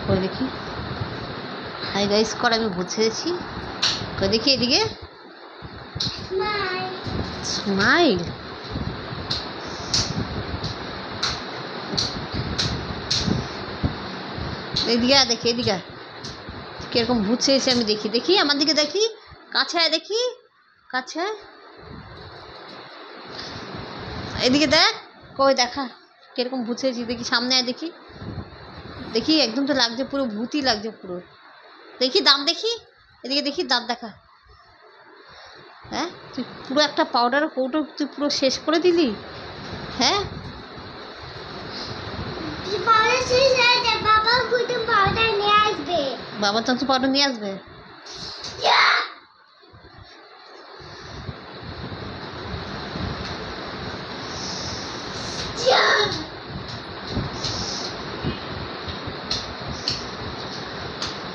কই দেখি। Hi guys কর, আমি ভূত সেজেছি। কই দেখি এদিকে। স্মাইল। এদিকে দেখি, এদিকে কিরকম ভূত সেজেছে আমি দেখি। দেখি আমার দিকে দেখি, কাছে আয় দেখি, কাছে আয়। এদিকে দেখ, কই দেখা কিরকম ভূত সেজেছি দেখি। সামনে আয় দেখি। দেখি একদম তো লাগছে, পুরো ভূতই লাগছে পুরো। দেখি দাঁত দেখি, এদিকে দেখি দাঁত দেখা। হ্যাঁ তুই পুরো একটা পাউডার কৌটো তুই পুরো শেষ করে দিলি। হ্যাঁ বাবা তো পাউডার নিয়ে আসবে। বাবা তো পাউডার নিয়ে আসবে।